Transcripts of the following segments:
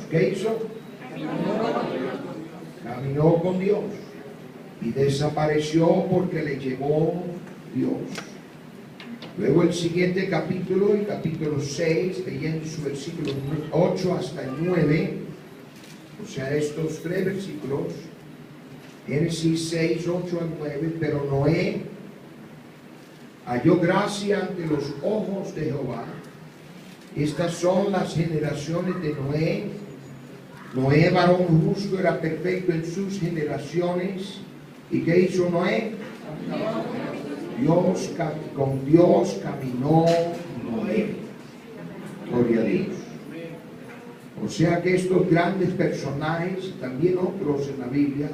¿Qué hizo? Caminó con Dios. Y desapareció porque le llevó Dios. Luego el siguiente capítulo, el capítulo 6, leyendo su versículo 8 hasta el 9, o sea, estos 3 versículos, Génesis 6, 8 al 9, pero Noé halló gracia ante los ojos de Jehová. Estas son las generaciones de Noé. Noé, varón justo, era perfecto en sus generaciones. ¿Y qué hizo Noé? Con Dios caminó Noé. Gloria a Dios. O sea que estos grandes personajes, también otros en la Biblia,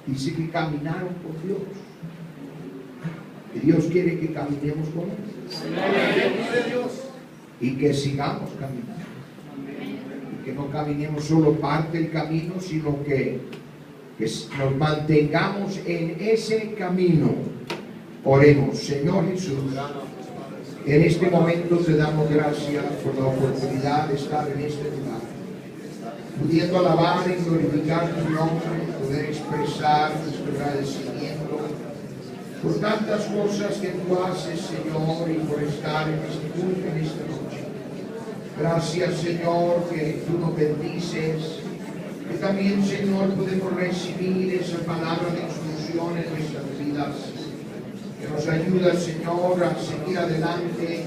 dice que caminaron con Dios. Y Dios quiere que caminemos con Él. Y que sigamos caminando. Y que no caminemos solo parte del camino, sino que nos mantengamos en ese camino. Oremos. Señor Jesús, en este momento te damos gracias por la oportunidad de estar en este lugar, pudiendo alabar y glorificar tu nombre, poder expresar nuestro agradecimiento por tantas cosas que tú haces, Señor, y por estar en este culto en esta noche. Gracias, Señor, que tú nos bendices, que también, Señor, podemos recibir esa palabra de instrucción en nuestras vidas, que nos ayuda, Señor, a seguir adelante,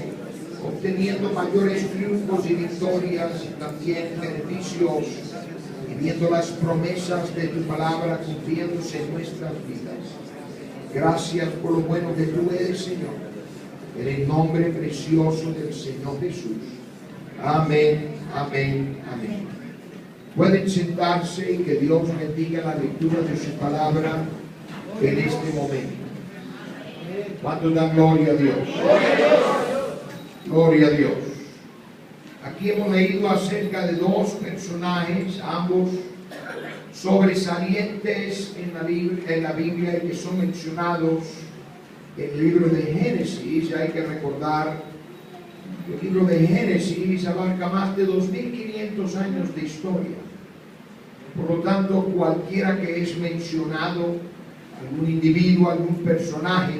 obteniendo mayores triunfos y victorias y también beneficios, y viendo las promesas de tu palabra cumpliéndose en nuestras vidas. Gracias por lo bueno que tú eres, Señor, en el nombre precioso del Señor Jesús. Amén, amén, amén. Pueden sentarse y que Dios bendiga la lectura de su palabra en este momento. ¿Cuántos dan gloria a Dios? Gloria a Dios. Aquí hemos leído acerca de 2 personajes, ambos sobresalientes en la Biblia y que son mencionados en el libro de Génesis. Y hay que recordar que el libro de Génesis abarca más de 2500 años de historia. Por lo tanto, cualquiera que es mencionado, algún individuo, algún personaje,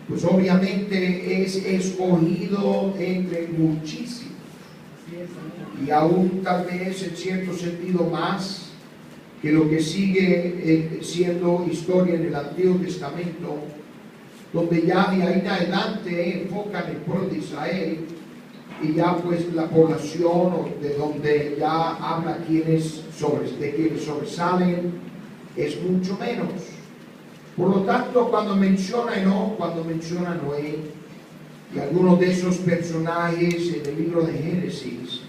pues obviamente es escogido entre muchísimos, y aún tal vez en cierto sentido más que lo que sigue siendo historia en el Antiguo Testamento, donde ya de ahí en adelante enfocan el pueblo de Israel, y ya pues la población de donde ya habla de quienes sobresalen es mucho menos. Por lo tanto, cuando menciona Enoc, cuando menciona Noé y algunos de esos personajes en el libro de Génesis,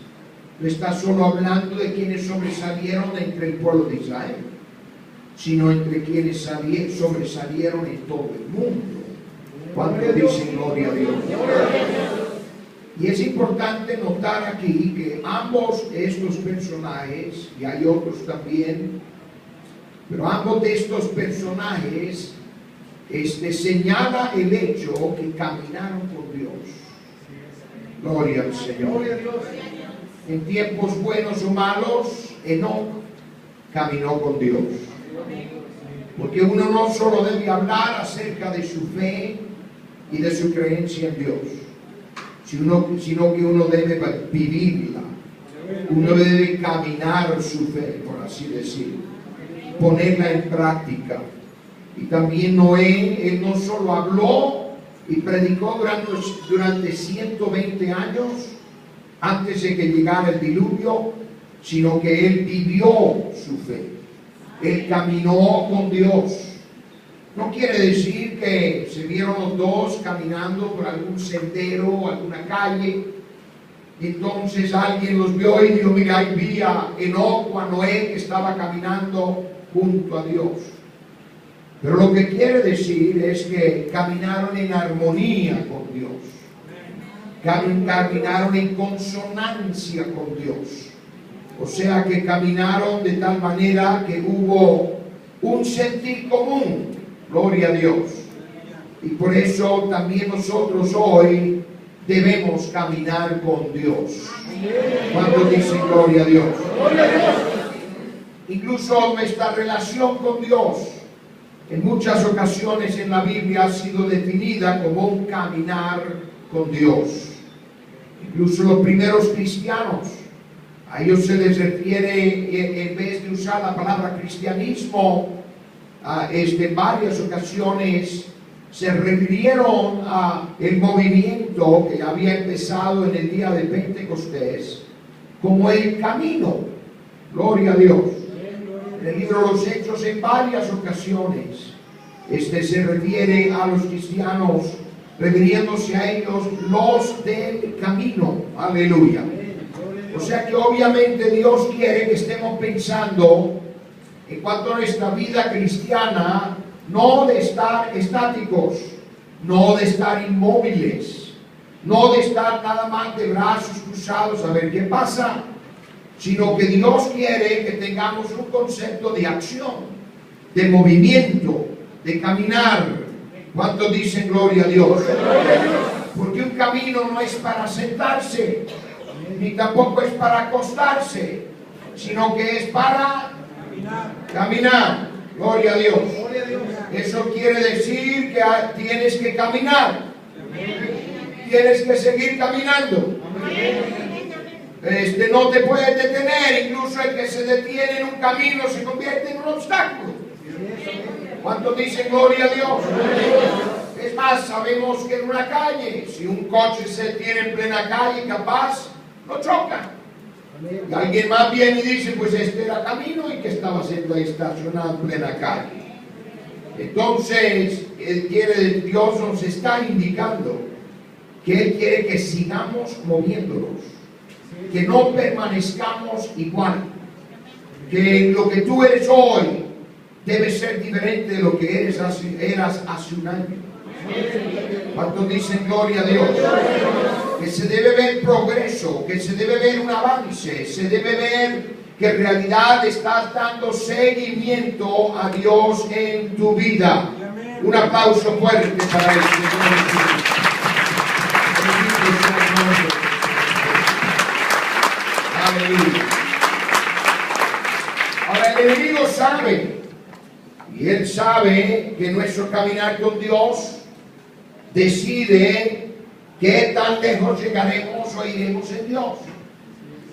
no está solo hablando de quienes sobresalieron entre el pueblo de Israel, sino entre quienes sobresalieron en todo el mundo. ¿Cuánto dicen gloria a Dios? Y es importante notar aquí que ambos estos personajes, y hay otros también, pero ambos de estos personajes señala el hecho que caminaron con Dios. Gloria al Señor. En tiempos buenos o malos, Enoc caminó con Dios. Porque uno no solo debe hablar acerca de su fe y de su creencia en Dios, sino que uno debe vivirla. Uno debe caminar su fe, por así decirlo, ponerla en práctica. Y también Noé, él no solo habló y predicó durante 120 años antes de que llegara el diluvio, sino que él vivió su fe. Él caminó con Dios. No quiere decir que se vieron los dos caminando por algún sendero o alguna calle, y entonces alguien los vio y dijo: mira, ahí vi a Enoc o a Noé que estaba caminando junto a Dios. Pero lo que quiere decir es que caminaron en armonía con Dios, caminaron en consonancia con Dios. O sea que caminaron de tal manera que hubo un sentir común. Gloria a Dios. Y por eso también nosotros hoy debemos caminar con Dios. ¿Cuántos dicen gloria a Dios? Incluso nuestra relación con Dios en muchas ocasiones en la Biblia ha sido definida como un caminar con Dios. Incluso los primeros cristianos, a ellos se les refiere, en vez de usar la palabra cristianismo, en varias ocasiones se refirieron a el movimiento que había empezado en el día de Pentecostés como el camino. Gloria a Dios. En el libro de los Hechos, en varias ocasiones, se refiere a los cristianos, refiriéndose a ellos los del camino. Aleluya. O sea que obviamente Dios quiere que estemos pensando en cuanto a nuestra vida cristiana, no de estar estáticos, no de estar inmóviles, no de estar nada más de brazos cruzados a ver qué pasa, sino que Dios quiere que tengamos un concepto de acción, de movimiento, de caminar. ¿Cuántos dicen gloria a Dios? Porque un camino no es para sentarse, ni tampoco es para acostarse, sino que es para caminar. Gloria a Dios. Eso quiere decir que tienes que caminar. Tienes que seguir caminando. No te puedes detener. Incluso el que se detiene en un camino se convierte en un obstáculo. ¿Cuántos dicen gloria a Dios? Es más, sabemos que en una calle, si un coche se detiene en plena calle, capaz lo choca. Y alguien más viene y dice, pues este era camino y que estaba siendo estacionado en plena calle. Entonces, Dios nos está indicando que Él quiere que sigamos moviéndonos, que no permanezcamos igual, que lo que tú eres hoy debe ser diferente de lo que eras hace un año. ¿Cuántos dicen gloria a Dios? Que se debe ver progreso, que se debe ver un avance, se debe ver que en realidad estás dando seguimiento a Dios en tu vida. Un aplauso fuerte para el Señor. Aleluya. Ahora el enemigo sabe, y él sabe que nuestro caminar con Dios decide qué tan lejos llegaremos o iremos en Dios.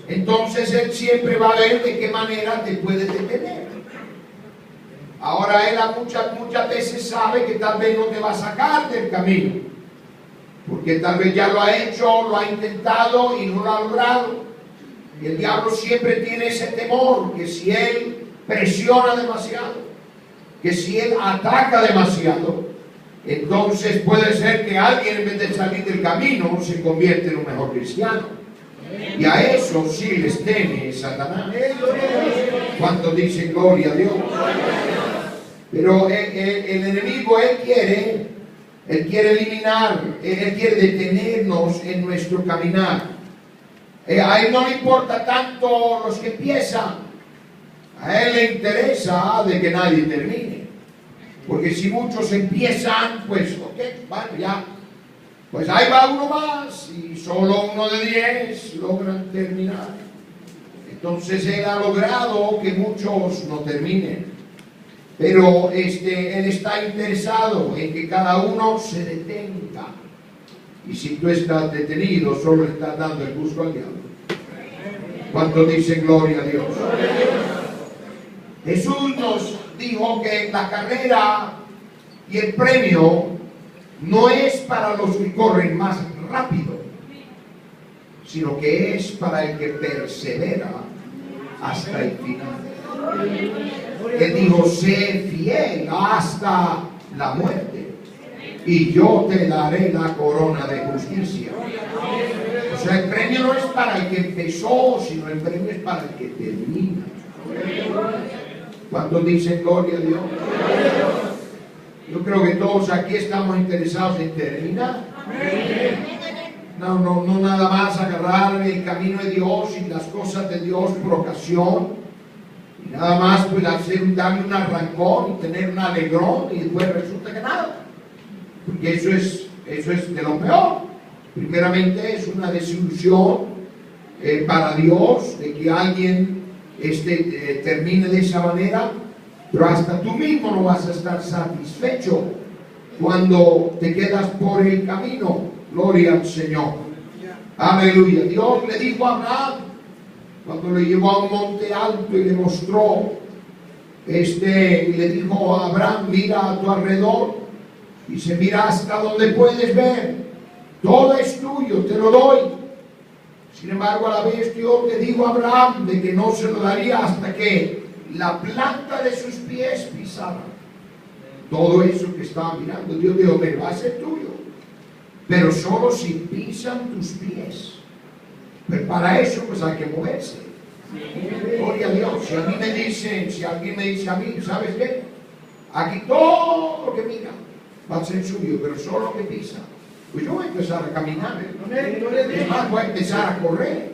Entonces Él siempre va a ver de qué manera te puede detener. Ahora Él muchas veces sabe que tal vez no te va a sacar del camino, porque tal vez ya lo ha hecho, lo ha intentado y no lo ha logrado. Y el diablo siempre tiene ese temor, que si Él presiona demasiado, que si Él ataca demasiado, entonces puede ser que alguien, en vez de salir del camino, se convierte en un mejor cristiano. Y a eso sí les teme Satanás. ¿Cuántos dicen gloria a Dios? Pero el enemigo, él quiere eliminar, él quiere detenernos en nuestro caminar. A él no le importa tanto los que empiezan, a él le interesa de que nadie termine. Porque si muchos empiezan, pues, bueno, ya, pues ahí va uno más y solo uno de 10 logran terminar. Entonces Él ha logrado que muchos no terminen. Pero Él está interesado en que cada uno se detenga. Y si tú estás detenido, solo estás dando el gusto al diablo. ¿Cuántos dicen gloria a Dios? Jesús nos dijo que la carrera y el premio no es para los que corren más rápido, sino que es para el que persevera hasta el final. Él dijo, sé fiel hasta la muerte y yo te daré la corona de justicia. O sea, el premio no es para el que empezó, sino el premio es para el que termina. ¿Cuántos dicen gloria a Dios? Yo creo que todos aquí estamos interesados en terminar. No nada más agarrar el camino de Dios y las cosas de Dios por ocasión. Y nada más pues darle un arrancón y tener un alegrón y después resulta que nada. Porque eso es de lo peor. Primeramente es una desilusión para Dios de que alguien termine de esa manera, pero hasta tú mismo no vas a estar satisfecho cuando te quedas por el camino. Gloria al Señor. Aleluya. Dios le dijo a Abraham, cuando le llevó a un monte alto y le mostró, y le dijo a Abraham, mira a tu alrededor, dice, mira hasta donde puedes ver, todo es tuyo, te lo doy. Sin embargo, a la vez Dios le dijo a Abraham de que no se lo daría hasta que la planta de sus pies pisara. Todo eso que estaba mirando, Dios dijo, me va a ser tuyo, pero solo si pisan tus pies. Pero para eso pues hay que moverse. Gloria a Dios. Si alguien me dice a mí, ¿sabes qué? Aquí todo lo que mira va a ser suyo, pero solo lo que pisa. Pues yo voy a empezar a caminar. Es más, voy a empezar a correr.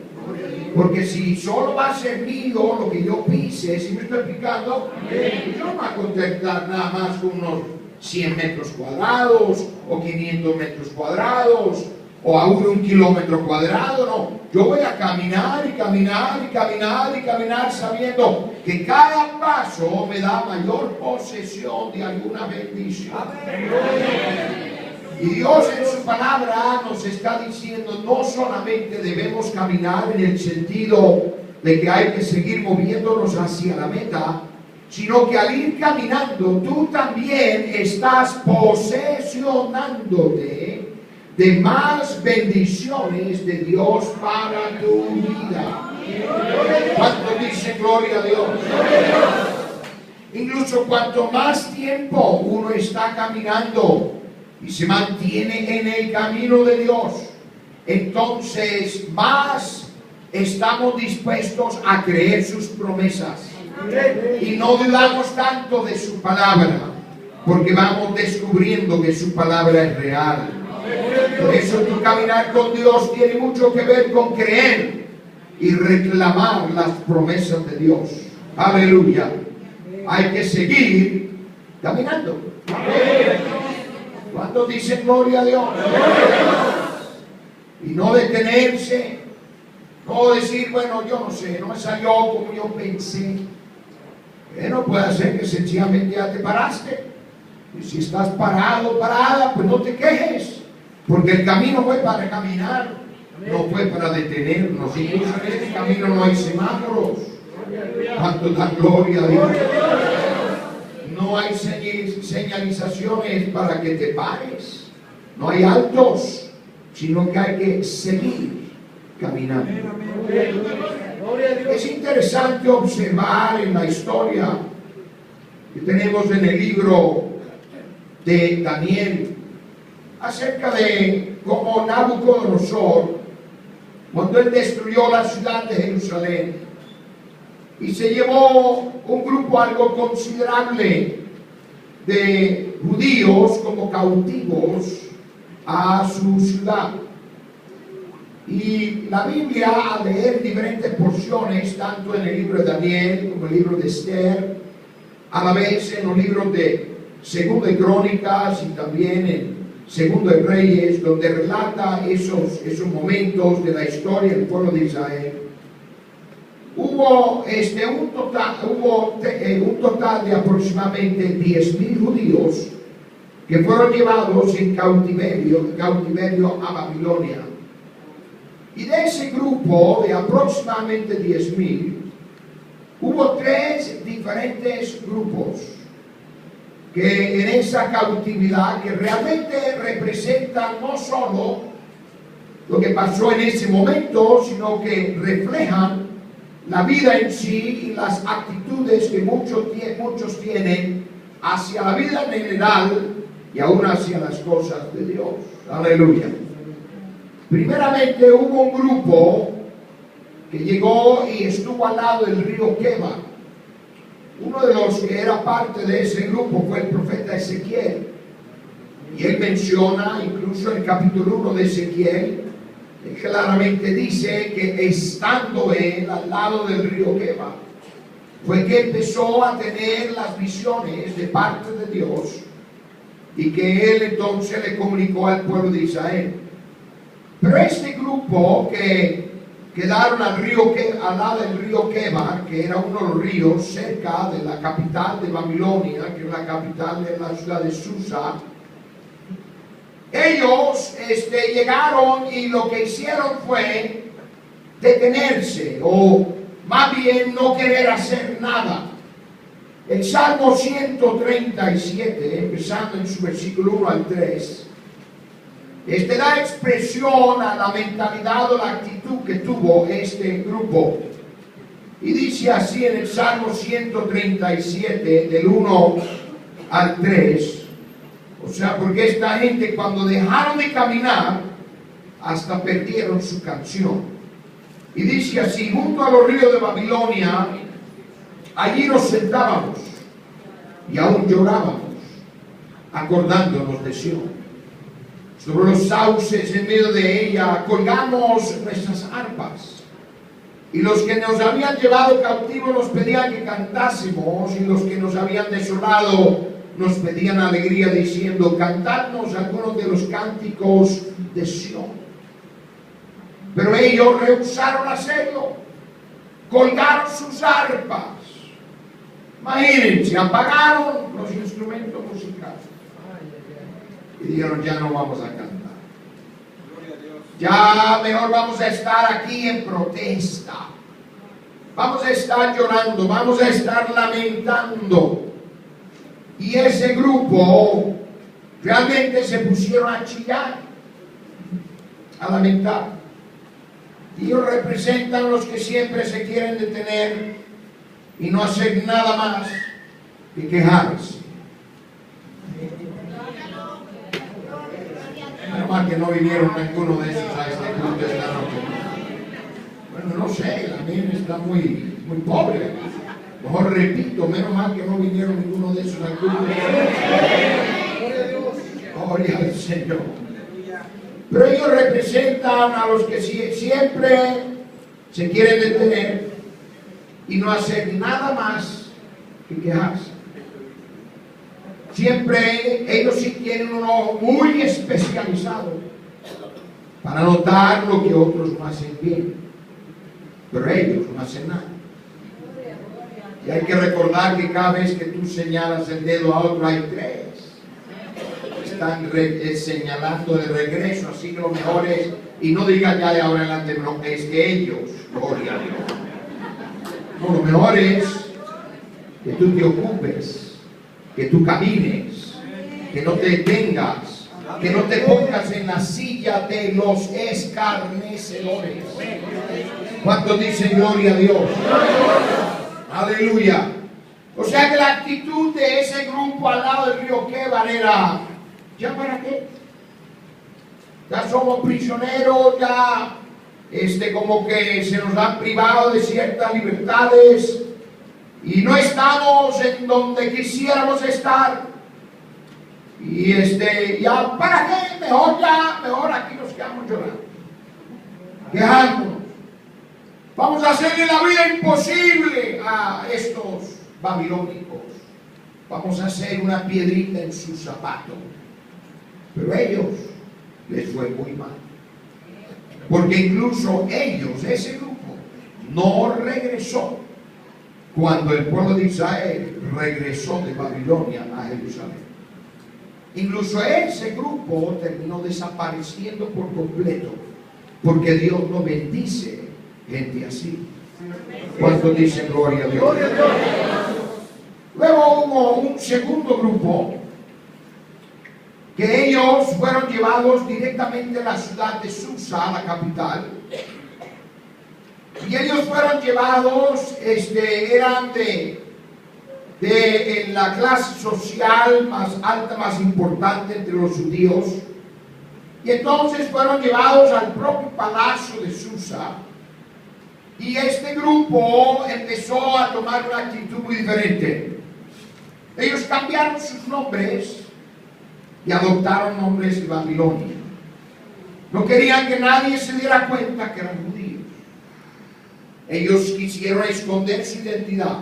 Porque si solo va a ser mío lo que yo pise, si me estoy explicando, yo no me voy a contentar nada más con unos 100 metros cuadrados, o 500 metros cuadrados, o aún 1 kilómetro cuadrado, no. Yo voy a caminar y caminar y caminar y caminar sabiendo que cada paso me da mayor posesión de alguna bendición. Y Dios en su palabra nos está diciendo, no solamente debemos caminar en el sentido de que hay que seguir moviéndonos hacia la meta, sino que al ir caminando tú también estás posesionándote de más bendiciones de Dios para tu vida. ¿Cuánto dice gloria a Dios? Incluso cuanto más tiempo uno está caminando y se mantiene en el camino de Dios, entonces más estamos dispuestos a creer sus promesas y no dudamos tanto de su palabra, porque vamos descubriendo que su palabra es real. Por eso tu caminar con Dios tiene mucho que ver con creer y reclamar las promesas de Dios. Aleluya. Hay que seguir caminando. ¿Cuántos dicen gloria a Dios? Y no detenerse, no decir, bueno, yo no sé, no me salió como yo pensé. No puede ser que sencillamente ya te paraste. Y si estás parado, parada, pues no te quejes, porque el camino fue para caminar, no fue para detenernos. Incluso en este camino no hay semáforos. ¿Cuánto da gloria a Dios? No hay señalizaciones para que te pares. No hay altos, sino que hay que seguir caminando. Es interesante observar en la historia que tenemos en el libro de Daniel acerca de cómo Nabucodonosor, cuando él destruyó la ciudad de Jerusalén y se llevó un grupo algo considerable de judíos como cautivos a su ciudad. Y la Biblia, al leer diferentes porciones, tanto en el libro de Daniel como en el libro de Esther, a la vez en los libros de Segundo de Crónicas y también en Segundo de Reyes, donde relata esos momentos de la historia del pueblo de Israel, hubo un total de aproximadamente 10,000 judíos que fueron llevados en cautiverio a Babilonia. Y de ese grupo de aproximadamente 10,000, hubo 3 diferentes grupos que en esa cautividad, que realmente representan no solo lo que pasó en ese momento, sino que reflejan la vida en sí y las actitudes que muchos tienen hacia la vida en general y aún hacia las cosas de Dios. Aleluya. Primeramente hubo un grupo que llegó y estuvo al lado del río Queba. Uno de los que era parte de ese grupo fue el profeta Ezequiel. Y él menciona, incluso en el capítulo 1 de Ezequiel, claramente dice que estando él al lado del río Queba, fue que empezó a tener las visiones de parte de Dios y que él entonces le comunicó al pueblo de Israel. Pero este grupo que quedaron al lado del río Quebar, que era uno de los ríos cerca de la capital de Babilonia, que es la capital de la ciudad de Susa, ellos llegaron y lo que hicieron fue detenerse, o más bien no querer hacer nada. El Salmo 137, empezando en su versículo 1 al 3, da expresión a la mentalidad o la actitud que tuvo este grupo. Y dice así en el Salmo 137, del 1 al 3, o sea, porque esta gente cuando dejaron de caminar, hasta perdieron su canción. Y dice así: junto a los ríos de Babilonia, allí nos sentábamos y aún llorábamos, acordándonos de Sión. Sobre los sauces en medio de ella colgamos nuestras arpas. Y los que nos habían llevado cautivos nos pedían que cantásemos, y los que nos habían desolado nos pedían alegría, diciendo: cantadnos algunos de los cánticos de Sión. Pero ellos rehusaron hacerlo, colgaron sus arpas. Imagínense, apagaron los instrumentos musicales y dijeron: ya no vamos a cantar, ya mejor vamos a estar aquí en protesta, vamos a estar llorando, vamos a estar lamentando. Y ese grupo realmente se pusieron a chillar, a lamentar. Y ellos representan los que siempre se quieren detener y no hacer nada más que quejarse. Menos mal que no vinieron ninguno de esos a este culto esta noche. Bueno, no sé, la mía está muy pobre. Mejor repito, menos mal que no vinieron ninguno de esos al culto. Gloria al Señor. Pero ellos representan a los que siempre se quieren detener y no hacer nada más que quejarse. Siempre ellos sí tienen un ojo muy especializado para notar lo que otros no hacen bien, pero ellos no hacen nada. Y hay que recordar que cada vez que tú señalas el dedo a otro, hay tres están señalando de regreso. Así que lo mejor es, y no digan ya de ahora en adelante, no, es que ellos, gloria a Dios. No, lo mejor es que tú te ocupes, que tú camines, que no te detengas, que no te pongas en la silla de los escarnecedores. ¿Cuántos dicen gloria a Dios? Aleluya. O sea que la actitud de ese grupo al lado del río Quebar era: ¿ya para qué? Ya somos prisioneros, ya como que se nos han privado de ciertas libertades y no estamos en donde quisiéramos estar. Y ya para qué, mejor aquí nos quedamos llorando, quejándonos. Vamos a hacerle la vida imposible a estos babilónicos. Vamos a hacer una piedrita en su zapato. Pero a ellos les fue muy mal. Porque incluso ellos, ese grupo, no regresó cuando el pueblo de Israel regresó de Babilonia a Jerusalén. Incluso ese grupo terminó desapareciendo por completo, porque Dios no bendice gente así. ¿Cuántos dicen gloria a Dios? Luego hubo un segundo grupo que ellos fueron llevados directamente a la ciudad de Susa, la capital. Y ellos fueron llevados, eran de la clase social más alta, más importante entre los judíos. Y entonces fueron llevados al propio palacio de Susa. Y este grupo empezó a tomar una actitud muy diferente. Ellos cambiaron sus nombres y adoptaron nombres de Babilonia. No querían que nadie se diera cuenta que eran judíos. Ellos quisieron esconder su identidad.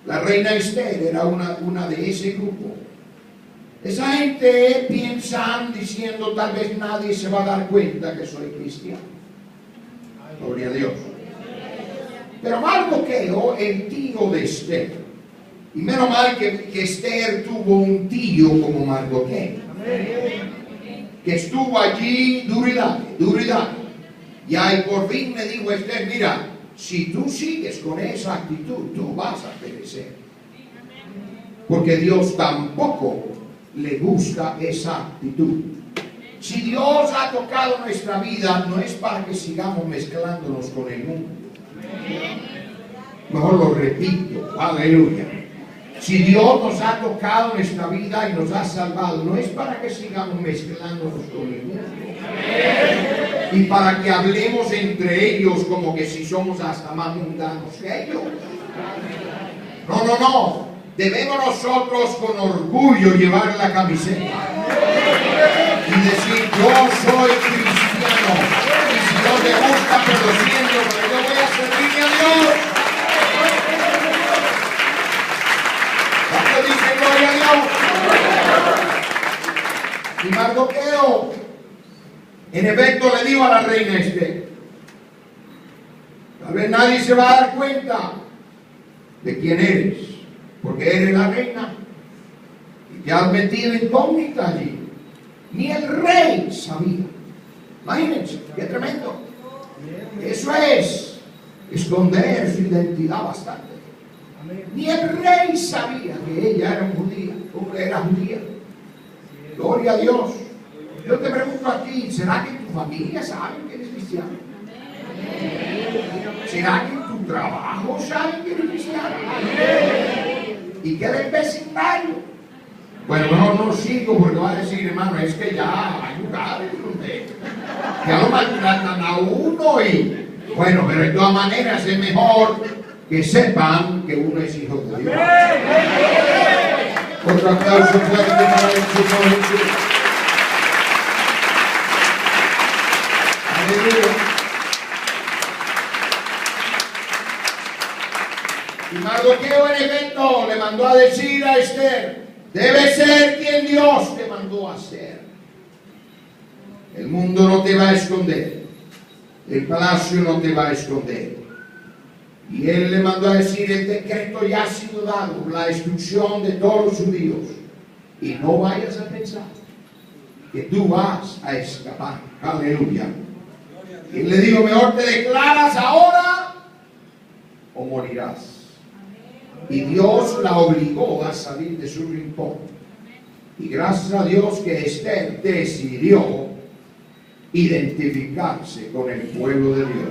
La reina Esther era una de ese grupo. Esa gente piensa diciendo, tal vez nadie se va a dar cuenta que soy cristiano. Gloria a Dios. Pero Mardoqueo, el tío de Esther, y menos mal que Esther tuvo un tío como Mardoqueo, que estuvo allí duro y dale. Y ahí por fin me dijo Esther, mira, si tú sigues con esa actitud, tú vas a perecer. Porque Dios tampoco le gusta esa actitud. Si Dios ha tocado nuestra vida, no es para que sigamos mezclándonos con el mundo. Mejor lo repito, aleluya. Si Dios nos ha tocado nuestra vida y nos ha salvado, no es para que sigamos mezclándonos con el mundo. Y para que hablemos entre ellos como que si somos hasta más mundanos que ellos. No. Debemos nosotros con orgullo llevar la camiseta y decir, yo soy cristiano. Y si no te gusta, pero lo siento, pero yo voy a servirle a Dios. ¿Cuánto dice gloria a Dios? Y Mardoqueo, en efecto, le dijo a la reina Esther, tal vez nadie se va a dar cuenta de quién eres, porque eres la reina y te has metido incógnita allí. Ni el rey sabía. Imagínense, qué tremendo. Eso es esconder su identidad bastante. Ni el rey sabía que ella era judía. Gloria a Dios. Yo te pregunto a ti, ¿será que tu familia sabe que eres cristiano? ¿Será que en tu trabajo saben que eres cristiano? ¿Y qué del vecindario? Bueno, no sigo porque va a decir, hermano, es que ya hay lugares donde ya lo maltratan a uno y bueno, pero de todas maneras es mejor que sepan que uno es hijo de Dios. Otro aplauso fuerte para el Señor Jesús. Aleluya. Y Mardoqueo en efecto le mandó a decir a Esther, debe ser quien Dios te mandó a ser. El mundo no te va a esconder. El palacio no te va a esconder. Y él le mandó a decir, el decreto ya ha sido dado, la instrucción de todos los judíos. Y no vayas a pensar que tú vas a escapar. Aleluya. Y le digo, mejor te declaras ahora o morirás. Y Dios la obligó a salir de su rincón. Y gracias a Dios que Esther decidió identificarse con el pueblo de Dios.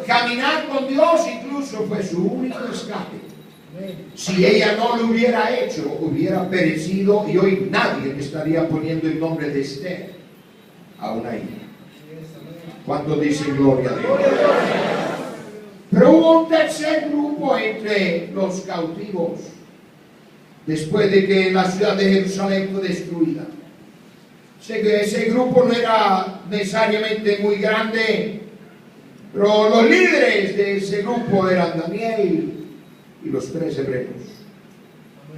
Caminar con Dios incluso fue su único escape. Si ella no lo hubiera hecho, hubiera perecido y hoy nadie le estaría poniendo el nombre de Esther a una hija. ¿Cuántos dicen gloria a Dios? Pero hubo un tercer grupo entre los cautivos después de que la ciudad de Jerusalén fue destruida. Sé que ese grupo no era necesariamente muy grande, pero los líderes de ese grupo eran Daniel y los 3 hebreos.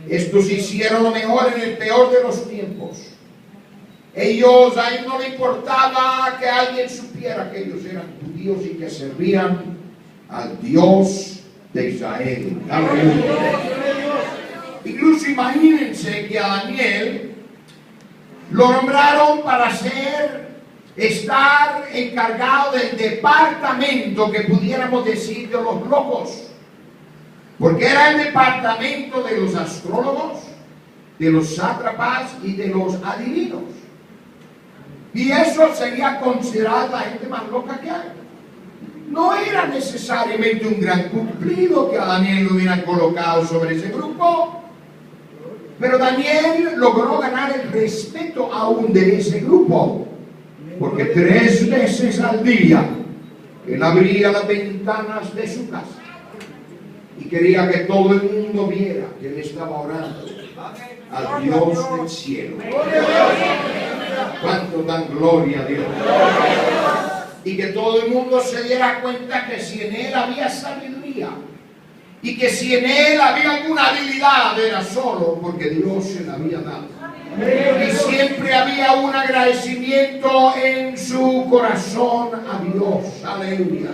Estos hicieron lo mejor en el peor de los tiempos. A ellos no le importaba que alguien supiera que ellos eran judíos y que servían al Dios de Israel. Aleluya. Incluso imagínense que a Daniel lo nombraron para estar encargado del departamento que pudiéramos decir de los locos, porque era el departamento de los astrólogos, de los sátrapas y de los adivinos. Y eso sería considerado la gente más loca que hay. No era necesariamente un gran cumplido que a Daniel lo hubieran colocado sobre ese grupo, pero Daniel logró ganar el respeto aún de ese grupo, porque 3 veces al día él abría las ventanas de su casa y quería que todo el mundo viera que él estaba orando al Dios del cielo. ¿Cuánto dan gloria a Dios? Y que todo el mundo se diera cuenta que si en él había sabiduría, y que si en él había alguna habilidad era solo porque Dios se la había dado. Y siempre había un agradecimiento en su corazón a Dios. Aleluya.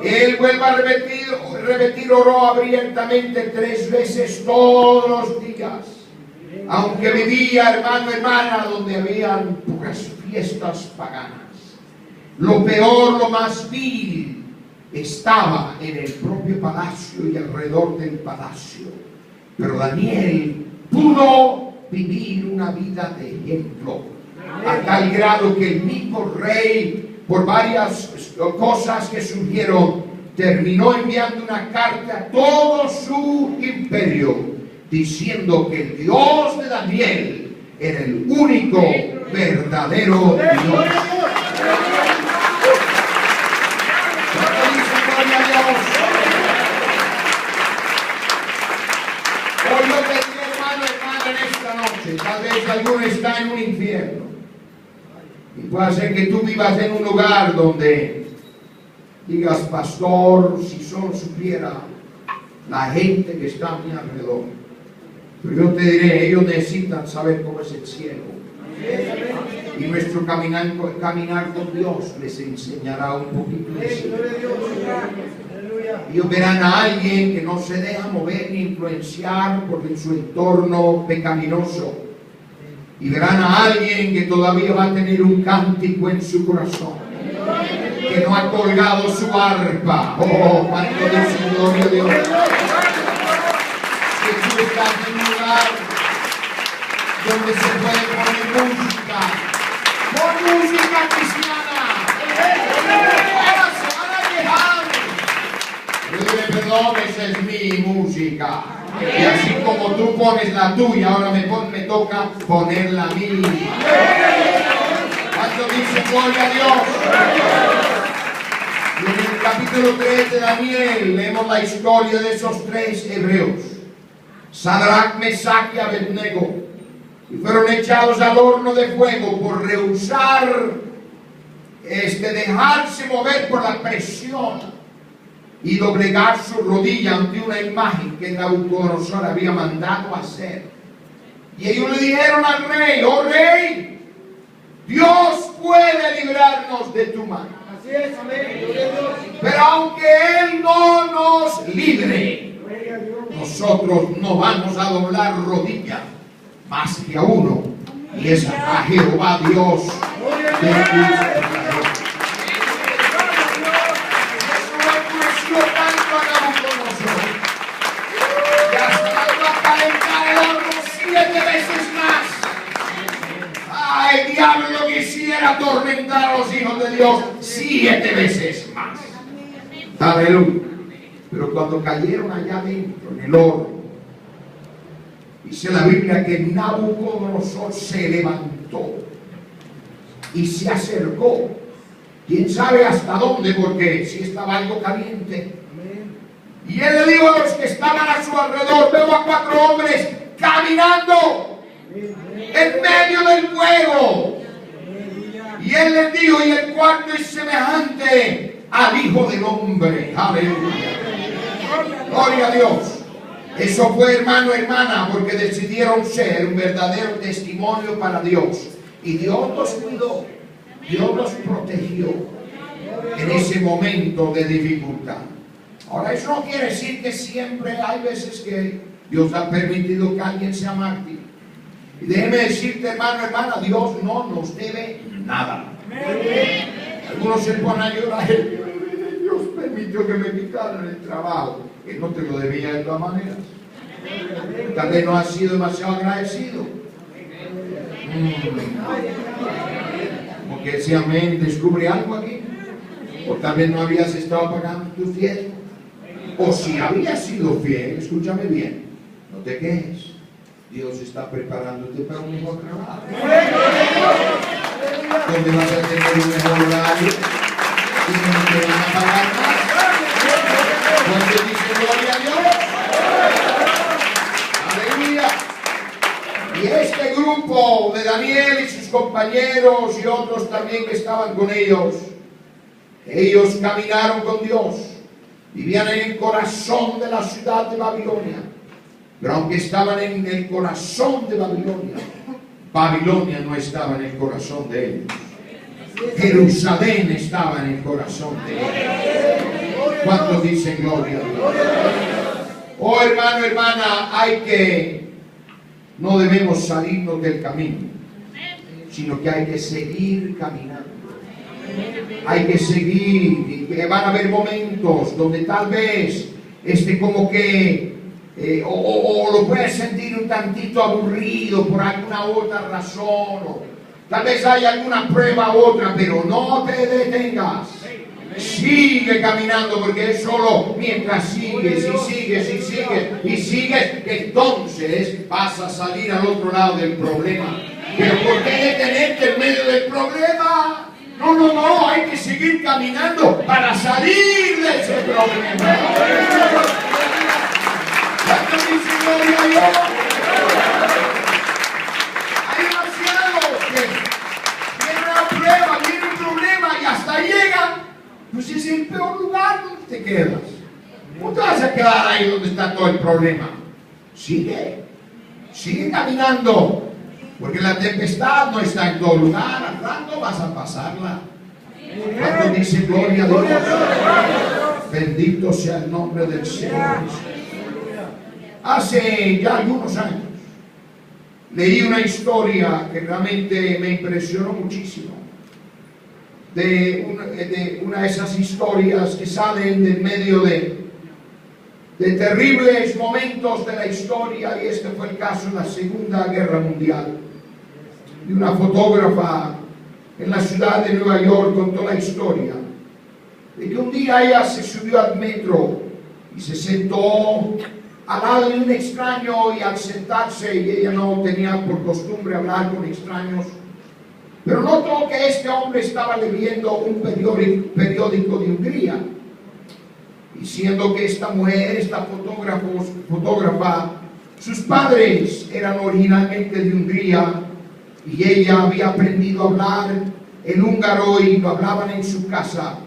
Él, vuelve a repetir, oró abiertamente 3 veces todos los días. Aunque vivía, hermano, hermana, donde habían pocas fiestas paganas. Lo peor, lo más vil, estaba en el propio palacio y alrededor del palacio. Pero Daniel pudo vivir una vida de ejemplo, a tal grado que el mismo rey, por varias cosas que surgieron, terminó enviando una carta a todo su imperio, diciendo que el Dios de Daniel era el único verdadero Dios. Hoy yo te digo, hermano, hermana, en esta noche, tal vez alguno está en un infierno. Y puede ser que tú vivas en un lugar donde digas, pastor, si solo supiera la gente que está a mi alrededor. Pero yo te diré, ellos necesitan saber cómo es el cielo. Y nuestro caminar con Dios les enseñará un poquito de eso. Ellos verán a alguien que no se deja mover ni influenciar por su entorno pecaminoso. Y verán a alguien que todavía va a tener un cántico en su corazón, que no ha colgado su arpa. Oh, cuánto dice gloria a Dios. Que tú estás en un lugar donde se puede poner música. Pon música cristiana. Ahora se van a quejar. Yo dile, perdón, esa es mi música. Y así como tú pones la tuya, ahora me toca poner la mía. ¿Cuánto dice gloria a Dios? Y en el capítulo 3 de Daniel leemos la historia de esos 3 hebreos, Sadrach, Mesach y Abednego, y fueron echados al horno de fuego por rehusar dejarse mover por la presión y doblegar su rodilla ante una imagen que Nabucodonosor había mandado hacer. Y ellos le dijeron al rey, oh rey, Dios puede librarnos de tu mano. Así es, amén. Pero aunque Él no nos libre, nosotros no vamos a doblar rodilla más que a uno, y es a Jehová Dios de Israel. El diablo lo quisiera atormentar a los hijos de Dios 7 veces más. Aleluya. Pero cuando cayeron allá adentro en el horno, dice la Biblia que Nabucodonosor se levantó y se acercó. Quién sabe hasta dónde, porque si estaba algo caliente. Y él le dijo a los que estaban a su alrededor, veo a 4 hombres caminando en medio del fuego. Y él les dijo, y el cuarto es semejante al Hijo del Hombre. Aleluya. Gloria a Dios. Eso fue, hermano, hermana, porque decidieron ser un verdadero testimonio para Dios. Y Dios los cuidó, Dios los protegió en ese momento de dificultad. Ahora, eso no quiere decir que siempre hay veces que Dios ha permitido que alguien sea mártir. Y déjeme decirte, hermano, hermana, Dios no nos debe nada. Algunos se ponen a llorar. Dios permitió que me quitaran el trabajo. Él no te lo debía de todas maneras. Tal vez no has sido demasiado agradecido. Porque ese amén descubre algo aquí. O tal vez no habías estado pagando tu fiel. O si habías sido fiel, escúchame bien, no te quejes. Dios está preparándote para un mejor trabajo. Donde vas a tener un mejor horario y no te van a pagar más. Cuando dice gloria a Dios. Aleluya. Y este grupo de Daniel y sus compañeros y otros también que estaban con ellos caminaron con Dios. Vivían en el corazón de la ciudad de Babilonia. Pero aunque estaban en el corazón de Babilonia, Babilonia no estaba en el corazón de ellos. Jerusalén estaba en el corazón de ellos. ¿Cuántos dicen gloria a Dios? Oh hermano, hermana, no debemos salirnos del camino, sino que hay que seguir caminando. Hay que seguir, y van a haber momentos donde tal vez como que o lo puedes sentir un tantito aburrido por alguna otra razón, o tal vez hay alguna prueba u otra, pero no te detengas. Sigue caminando, porque es solo mientras sigues y sigues y sigues y sigues, entonces vas a salir al otro lado del problema. Pero ¿por qué detenerte en medio del problema? No, hay que seguir caminando para salir de ese problema. ¿Cuántos dicen gloria a Dios? Hay demasiados que viene una prueba, viene un problema y hasta llega. Pues es el peor lugar donde te quedas. No te vas a quedar ahí donde está todo el problema. Sigue caminando. Porque la tempestad no está en todo lugar, al rato vas a pasarla. Cuando dice gloria a Dios, bendito sea el nombre del Señor. Hace ya algunos años leí una historia que realmente me impresionó muchísimo. De una de esas historias que salen del medio de terribles momentos de la historia, y este fue el caso en la Segunda Guerra Mundial. Y una fotógrafa en la ciudad de Nueva York contó la historia de que un día ella se subió al metro y se sentó al lado de un extraño, y al sentarse, y ella no tenía por costumbre hablar con extraños, pero notó que este hombre estaba leyendo un periódico de Hungría, y siendo que esta mujer, esta fotógrafa, sus padres eran originalmente de Hungría, y ella había aprendido a hablar el húngaro y lo hablaban en su casa.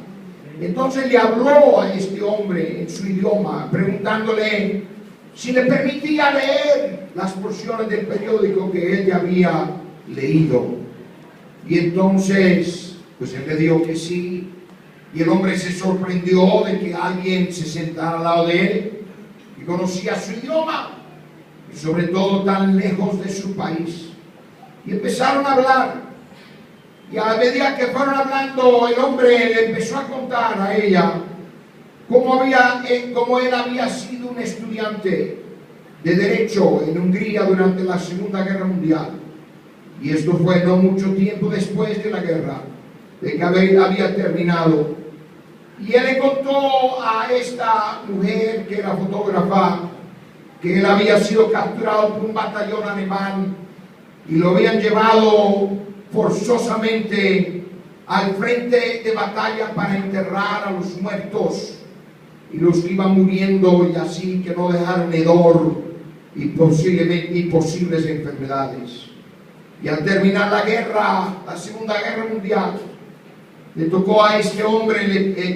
Entonces le habló a este hombre en su idioma, preguntándole si le permitía leer las porciones del periódico que él ya había leído. Y entonces, pues él le dijo que sí, y el hombre se sorprendió de que alguien se sentara al lado de él y conocía su idioma, y sobre todo tan lejos de su país. Y empezaron a hablar, y a medida que fueron hablando, el hombre le empezó a contar a ella cómo él había sido un estudiante de Derecho en Hungría durante la Segunda Guerra Mundial. Y esto fue no mucho tiempo después de la guerra, de que había terminado. Y él le contó a esta mujer, que era fotógrafa, que él había sido capturado por un batallón alemán y lo habían llevado forzosamente al frente de batalla para enterrar a los muertos y los que iban muriendo, y así que no dejaron hedor y posibles enfermedades. Y al terminar la guerra, la Segunda Guerra Mundial, le tocó a este hombre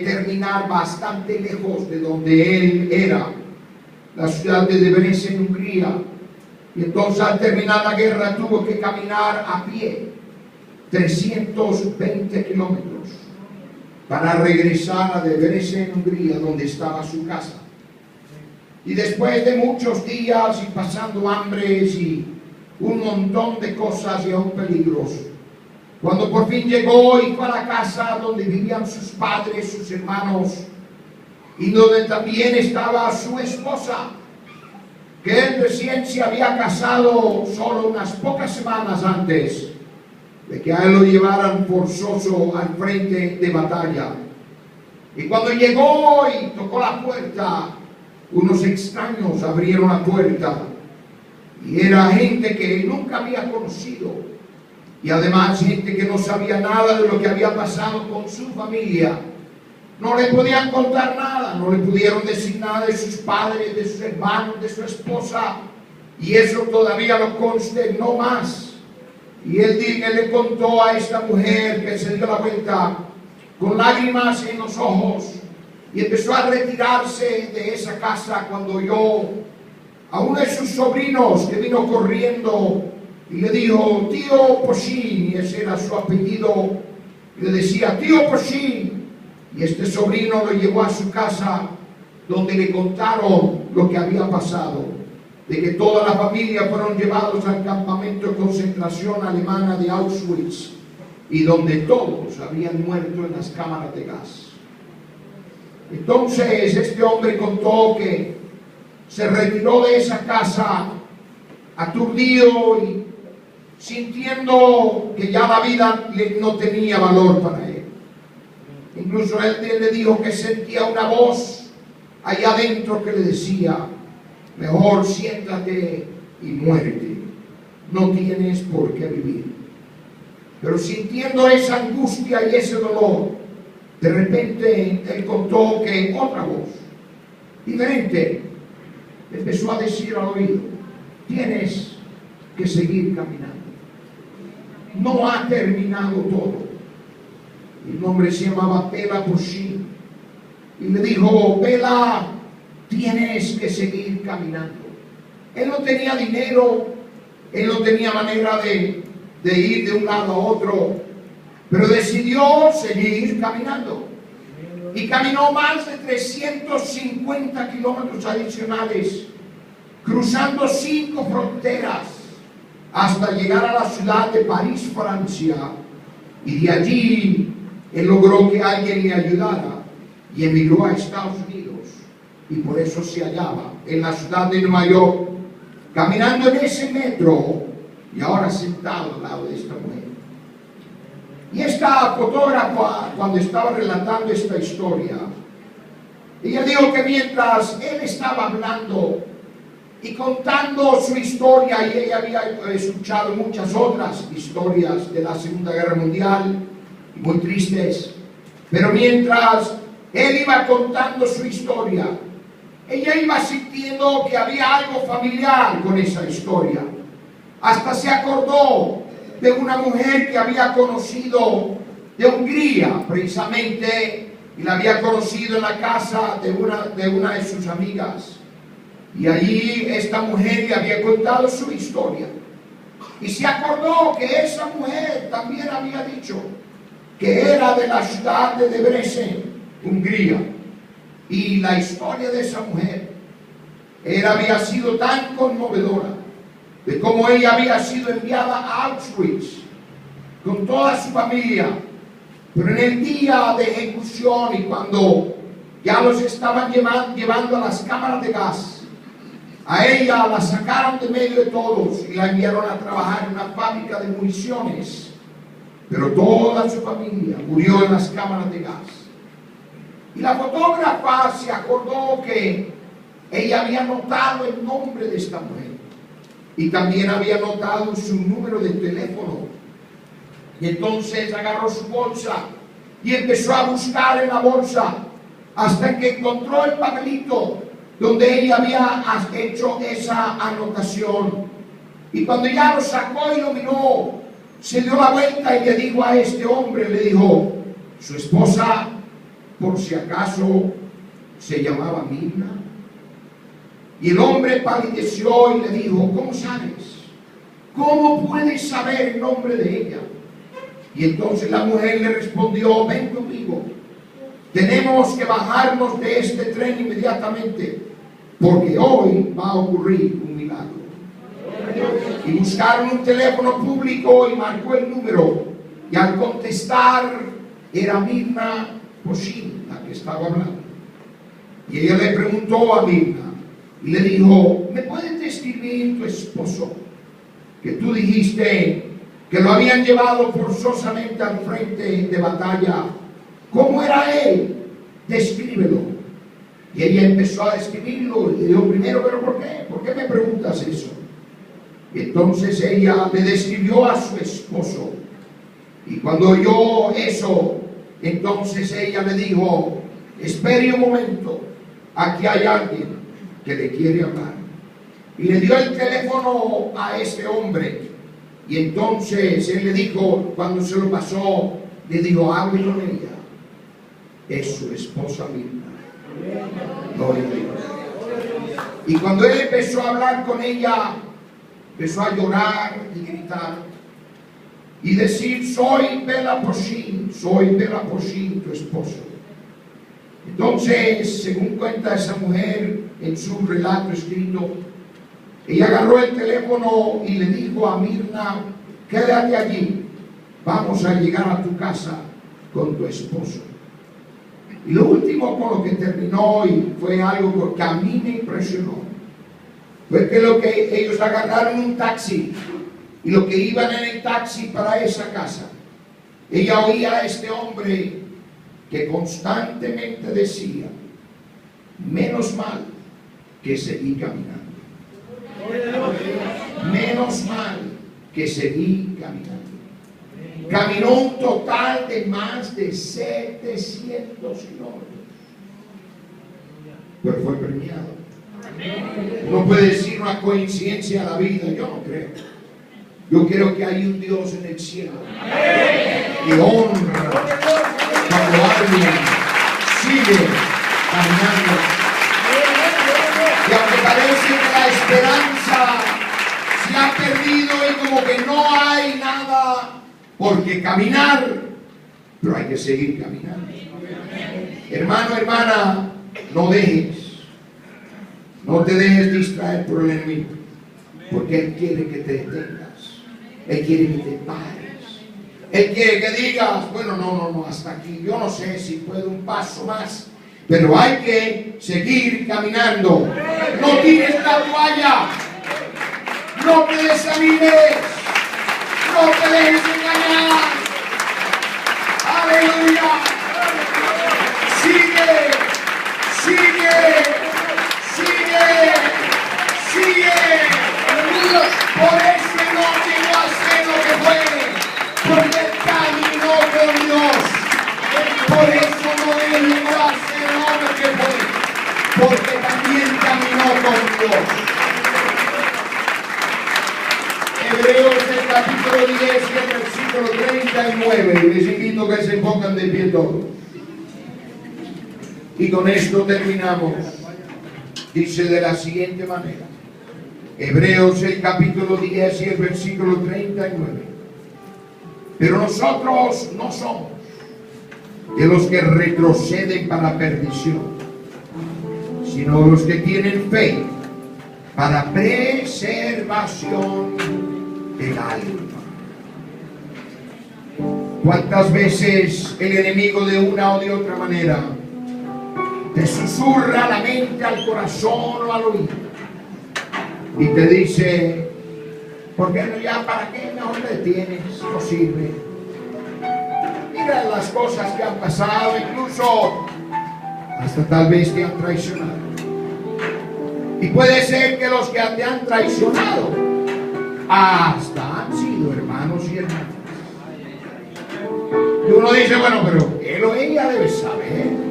terminar bastante lejos de donde él era, la ciudad de Debrecen, Hungría. Y entonces al terminar la guerra tuvo que caminar a pie 320 kilómetros para regresar a Debrecen, Hungría, donde estaba su casa. Y después de muchos días y pasando hambres y un montón de cosas y aún peligros, cuando por fin llegó y fue a la casa donde vivían sus padres, sus hermanos, y donde también estaba su esposa, que él recién se había casado solo unas pocas semanas antes de que a él lo llevaran forzoso al frente de batalla. Y cuando llegó y tocó la puerta, unos extraños abrieron la puerta, y era gente que él nunca había conocido, y además gente que no sabía nada de lo que había pasado con su familia. No le podían contar nada, no le pudieron decir nada de sus padres, de sus hermanos, de su esposa, y eso todavía lo conste, no más. Y él le contó a esta mujer, que se dio la vuelta con lágrimas en los ojos, y empezó a retirarse de esa casa cuando oyó a uno de sus sobrinos que vino corriendo y le dijo, tío Pochín, y ese era su apellido, y le decía, tío Pochín, y este sobrino lo llevó a su casa, donde le contaron lo que había pasado, de que toda la familia fueron llevados al campamento de concentración alemana de Auschwitz, y donde todos habían muerto en las cámaras de gas. Entonces este hombre contó que se retiró de esa casa aturdido y sintiendo que ya la vida no tenía valor para él. Incluso él le dijo que sentía una voz allá adentro que le decía, mejor siéntate y muérete, no tienes por qué vivir. Pero sintiendo esa angustia y ese dolor, de repente él contó que otra voz diferente empezó a decir al oído, tienes que seguir caminando, no ha terminado todo. El hombre se llamaba Bela Pochín y le dijo, Bela, tienes que seguir caminando. Él no tenía dinero, él no tenía manera de ir de un lado a otro, pero decidió seguir caminando. Y caminó más de 350 kilómetros adicionales, cruzando 5 fronteras, hasta llegar a la ciudad de París, Francia. Y de allí él logró que alguien le ayudara y emigró a Estados Unidos. Y por eso se hallaba en la ciudad de Nueva York, caminando en ese metro y ahora sentado al lado de esta mujer. Y esta fotógrafa, cuando estaba relatando esta historia, ella dijo que mientras él estaba hablando y contando su historia, y ella había escuchado muchas otras historias de la Segunda Guerra Mundial, muy tristes, pero mientras él iba contando su historia, ella iba sintiendo que había algo familiar con esa historia. Hasta se acordó de una mujer que había conocido de Hungría, precisamente, y la había conocido en la casa de una de sus amigas. Y allí esta mujer le había contado su historia. Y se acordó que esa mujer también había dicho que era de la ciudad de Debrecen, Hungría. Y la historia de esa mujer había sido tan conmovedora, de cómo ella había sido enviada a Auschwitz con toda su familia, pero en el día de ejecución y cuando ya los estaban llevando a las cámaras de gas, a ella la sacaron de medio de todos y la enviaron a trabajar en una fábrica de municiones, pero toda su familia murió en las cámaras de gas. Y la fotógrafa se acordó que ella había notado el nombre de esta mujer y también había notado su número de teléfono. Y entonces agarró su bolsa y empezó a buscar en la bolsa hasta que encontró el papelito donde ella había hecho esa anotación. Y cuando ya lo sacó y lo miró, se dio la vuelta y le dijo a este hombre, le dijo, su esposa, por si acaso, se llamaba Mirna. Y el hombre palideció y le dijo, ¿cómo sabes? ¿Cómo puedes saber el nombre de ella? Y entonces la mujer le respondió, ven conmigo, tenemos que bajarnos de este tren inmediatamente, porque hoy va a ocurrir un milagro. Y buscaron un teléfono público y marcó el número, y al contestar era Mirna Pochín la que estaba hablando. Y ella le preguntó a Mirna y le dijo, ¿me puedes describir tu esposo? Que tú dijiste que lo habían llevado forzosamente al frente de batalla. ¿Cómo era él? Descríbelo. Y ella empezó a describirlo y le dijo, primero, ¿pero por qué? ¿Por qué me preguntas eso? Y entonces ella le describió a su esposo. Y cuando oyó eso, entonces ella le dijo, espere un momento, aquí hay alguien que le quiere hablar. Y le dio el teléfono a este hombre. Y entonces él le dijo, cuando se lo pasó, le dijo, hable con ella. Es su esposa Mirna. Gloria a Dios. Y cuando él empezó a hablar con ella, empezó a llorar y gritar y decir: soy Bela Pochín, tu esposo. Entonces, según cuenta esa mujer en su relato escrito, ella agarró el teléfono y le dijo a Mirna: quédate allí, vamos a llegar a tu casa con tu esposo. Y lo último con lo que terminó, y fue algo que a mí me impresionó, fue que ellos agarraron un taxi, y lo que iban en el taxi para esa casa, ella oía a este hombre que constantemente decía: menos mal que seguí caminando, menos mal que seguí caminando. Caminó un total de más de 700 kilómetros, pero fue premiado. No puede decir una coincidencia a la vida, yo no creo. Yo creo que hay un Dios en el cielo que honra cuando alguien sigue caminando. Y aunque parece que la esperanza se ha perdido y como que no hay nada por qué caminar, pero hay que seguir caminando. Hermano, hermana, no te dejes distraer por el enemigo, porque Él quiere que te detengas, Él quiere que te pares, Él quiere que digas: bueno, no, hasta aquí, yo no sé si puedo un paso más, pero hay que seguir caminando. No tires la toalla, no te desanimes, no te dejes engañar. Aleluya. Sigue. Por eso no llegó a ser lo que fue, porque él caminó con Dios. Por eso no llegó a ser lo que fue, porque también caminó con Dios. Hebreos el capítulo 10 y el versículo 39. Les invito a que se pongan de pie todos. Y con esto terminamos. Dice de la siguiente manera. Hebreos el capítulo 10 y el versículo 39. Pero nosotros no somos de los que retroceden para perdición, sino los que tienen fe para preservación del alma. ¿Cuántas veces el enemigo de una o de otra manera te susurra a la mente, al corazón o al oído y te dice: ¿por qué no ya? ¿Para qué mejor te detienes? No sirve. Mira las cosas que han pasado, incluso hasta tal vez te han traicionado. Y puede ser que los que te han traicionado hasta han sido hermanos y hermanas. Y uno dice: bueno, pero él o ella debe saber.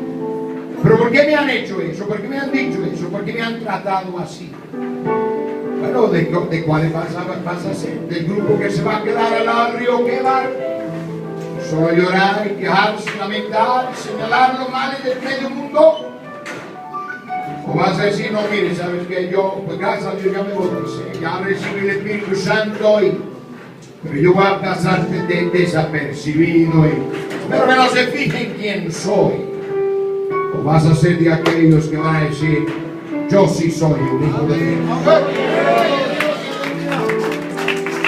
¿Pero por qué me han hecho eso? ¿Por qué me han dicho eso? ¿Por qué me han tratado así? Bueno, ¿de cuáles vas a ser? ¿Del grupo que se va a quedar al lado del río Quebar? Solo llorar y quejarse, lamentar, señalar los males del medio mundo. ¿O vas a decir: no, mire, sabes que yo, pues gracias a Dios ya me bauticé, ya recibí el Espíritu Santo, pero yo voy a pasar desapercibido, pero que no se fijen quién soy? ¿O vas a ser de aquellos que van a decir: yo sí soy un hijo de Dios?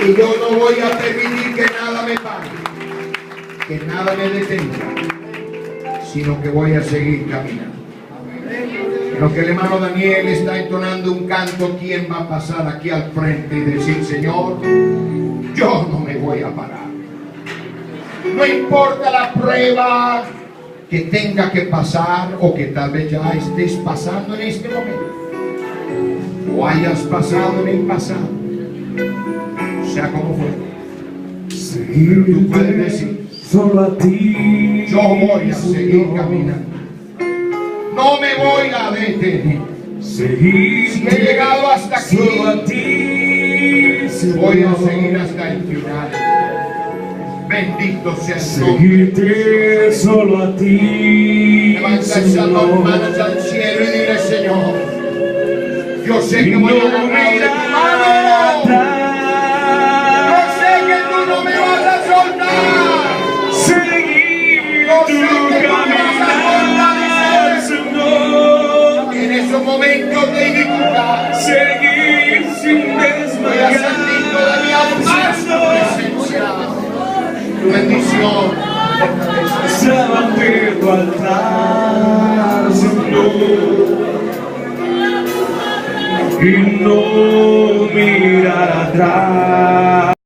Y yo no voy a permitir que nada me pare, que nada me detenga, sino que voy a seguir caminando. En lo que el hermano Daniel está entonando un canto, ¿quién va a pasar aquí al frente y decir: Señor, yo no me voy a parar? No importa la prueba que tenga que pasar, o que tal vez ya estés pasando en este momento, o hayas pasado en el pasado, sea como fuera, tú puedes decir: solo a ti yo voy a seguir caminando, no me voy a detener. Si he llegado hasta aquí, solo a ti, voy a seguir hasta el final. Bendito sea el nombre. seguirte solo a ti, Levanta esas dos manos al cielo y dile, Señor, yo sé que voy a agarrar de tu mano. Yo sé que tú no me vas a soltar. seguir Yo tu sé que tú me vas a caminar, Señor, En esos momentos de dificultad, seguir sin voy a sentir todavía más tu desmayar, presencia, tu bendición, fortaleza. ante tu altar, Señor, y no mirar atrás.